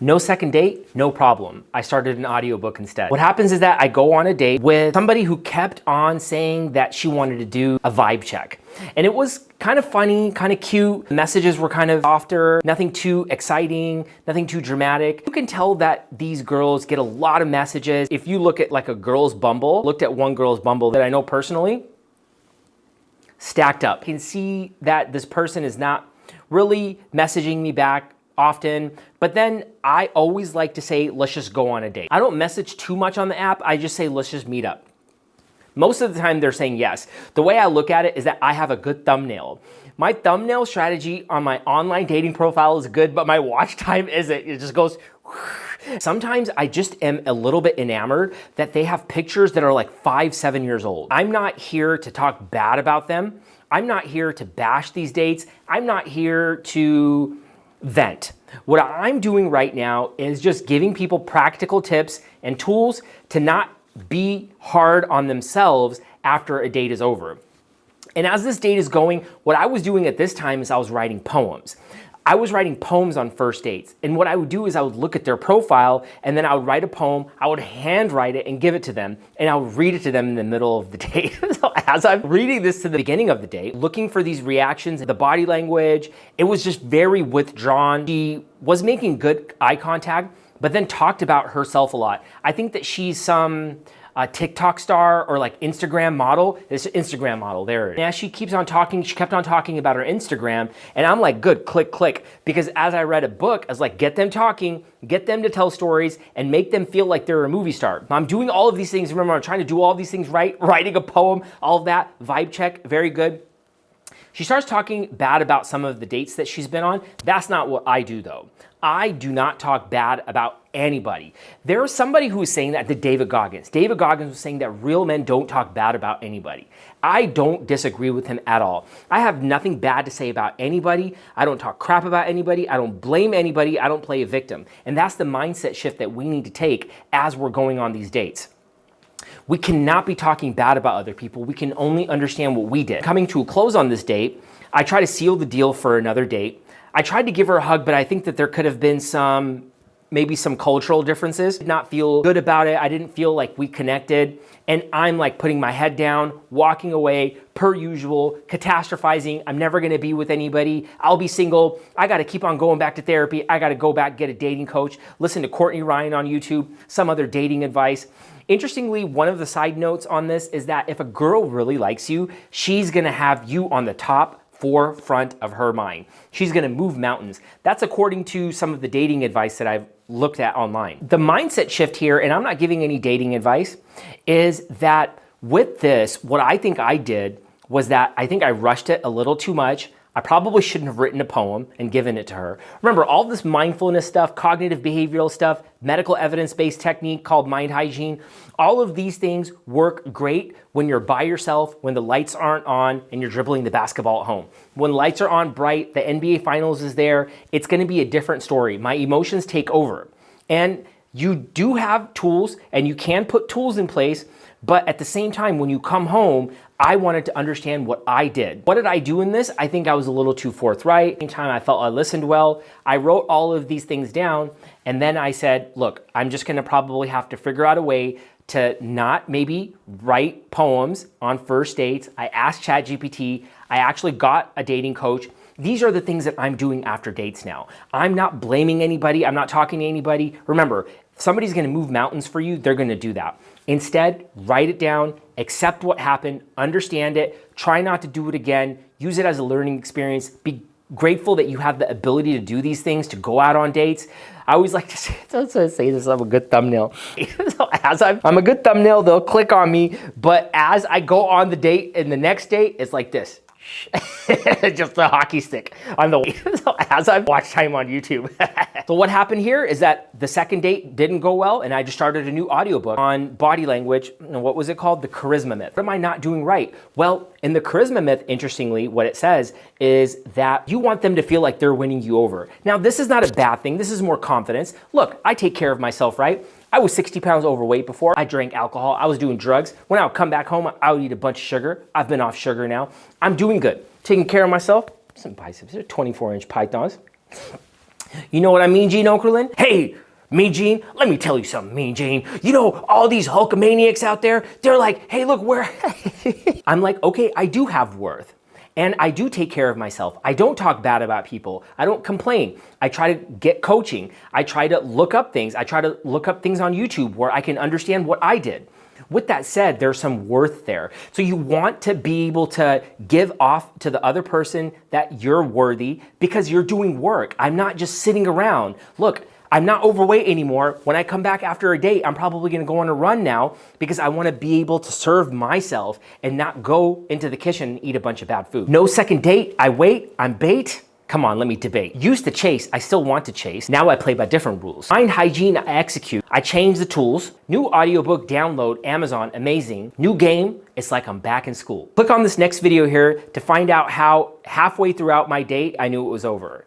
No second date, no problem. I started an audiobook instead. What happens is that I go on a date with somebody who kept on saying that she wanted to do a vibe check. And it was kind of funny, kind of cute. The messages were kind of softer, nothing too exciting, nothing too dramatic. You can tell that these girls get a lot of messages. If you look at like a girl's Bumble, looked at one girl's Bumble that I know personally, stacked up. You can see that this person is not really messaging me back often, but then I always like to say, let's just go on a date. I don't message too much on the app. I just say, let's just meet up. Most of the time they're saying yes. The way I look at it is that I have a good thumbnail. My thumbnail strategy on my online dating profile is good, but my watch time isn't. It just goes. Sometimes I just am a little bit enamored that they have pictures that are like 5, 7 years old. I'm not here to talk bad about them. I'm not here to bash these dates. I'm not here to vent. What I'm doing right now is just giving people practical tips and tools to not be hard on themselves after a date is over. And as this date is going, what I was doing at this time is I was writing poems. I was writing poems on first dates. And what I would do is I would look at their profile and then I would write a poem, I would handwrite it and give it to them, and I would read it to them in the middle of the date. So as I'm reading this to the beginning of the date, looking for these reactions, the body language, it was just very withdrawn. She was making good eye contact, but then talked about herself a lot. I think that she's some TikTok star or like Instagram model. It's an Instagram model, there it is. And as she keeps on talking, she kept on talking about her Instagram, and I'm like, good, click, click. Because as I read a book, I was like, get them talking, get them to tell stories, and make them feel like they're a movie star. I'm doing all of these things. Remember, I'm trying to do all of these things right, writing a poem, all of that, vibe check, very good. She starts talking bad about some of the dates that she's been on. That's not what I do though. I do not talk bad about anybody. There was somebody who was saying that to David Goggins. David Goggins was saying that real men don't talk bad about anybody. I don't disagree with him at all. I have nothing bad to say about anybody. I don't talk crap about anybody. I don't blame anybody. I don't play a victim. And that's the mindset shift that we need to take as we're going on these dates. We cannot be talking bad about other people. We can only understand what we did. Coming to a close on this date, I try to seal the deal for another date. I tried to give her a hug, but I think that there could have been maybe some cultural differences. Did not feel good about it. I didn't feel like we connected. And I'm like putting my head down, walking away, per usual, catastrophizing. I'm never gonna be with anybody. I'll be single. I gotta keep on going back to therapy. I gotta go back, get a dating coach, listen to Courtney Ryan on YouTube, some other dating advice. Interestingly, one of the side notes on this is that if a girl really likes you, she's gonna have you on the top forefront of her mind. She's gonna move mountains. That's according to some of the dating advice that I've looked at online. The mindset shift here, and I'm not giving any dating advice, is that with this, what I think I did was that I think I rushed it a little too much. I probably shouldn't have written a poem and given it to her. Remember, all this mindfulness stuff, cognitive behavioral stuff, medical evidence-based technique called Mind Hygiene, all of these things work great when you're by yourself, when the lights aren't on, and you're dribbling the basketball at home. When lights are on bright, the NBA Finals is there, it's gonna be a different story. My emotions take over. And you do have tools, and you can put tools in place, but at the same time, when you come home, I wanted to understand what I did. What did I do in this? I think I was a little too forthright. At the same time, I felt I listened well. I wrote all of these things down, and then I said, look, I'm just gonna probably have to figure out a way to not maybe write poems on first dates. I asked ChatGPT. I actually got a dating coach. These are the things that I'm doing after dates now. I'm not blaming anybody. I'm not talking to anybody. Remember, if somebody's gonna move mountains for you, they're gonna do that. Instead, write it down, accept what happened, understand it, try not to do it again, use it as a learning experience, be grateful that you have the ability to do these things, to go out on dates. I always like to say this, I'm a good thumbnail. So I'm a good thumbnail, they'll click on me, but as I go on the date and the next date, it's like this. Just the hockey stick on the as I've watched time on YouTube. So what happened here is that the second date didn't go well, and I just started a new audiobook on body language. And what was it called? The Charisma Myth. What am I not doing right? Well, in the Charisma Myth, interestingly, what it says is that you want them to feel like they're winning you over. Now, this is not a bad thing. This is more confidence. Look, I take care of myself, right? I was 60 pounds overweight before. I drank alcohol. I was doing drugs. When I would come back home, I would eat a bunch of sugar. I've been off sugar now. I'm doing good. Taking care of myself. Some biceps. They're 24-inch pythons. You know what I mean, Gene Okerlund? Hey, Mean Gene, let me tell you something, Mean Gene. You know, all these Hulkamaniacs out there, they're like, hey, look, where... I'm like, okay, I do have worth. And I do take care of myself. I don't talk bad about people. I don't complain. I try to get coaching. I try to look up things. I try to look up things on YouTube where I can understand what I did. With that said, there's some worth there. So you want to be able to give off to the other person that you're worthy because you're doing work. I'm not just sitting around. Look, I'm not overweight anymore. When I come back after a date, I'm probably gonna go on a run now because I wanna be able to serve myself and not go into the kitchen and eat a bunch of bad food. No second date, I wait, I'm bait. Come on, let me debate. Used to chase, I still want to chase. Now I play by different rules. Mind hygiene, I execute. I change the tools. New audiobook download, Amazon, amazing. New game, it's like I'm back in school. Click on this next video here to find out how halfway throughout my date, I knew it was over.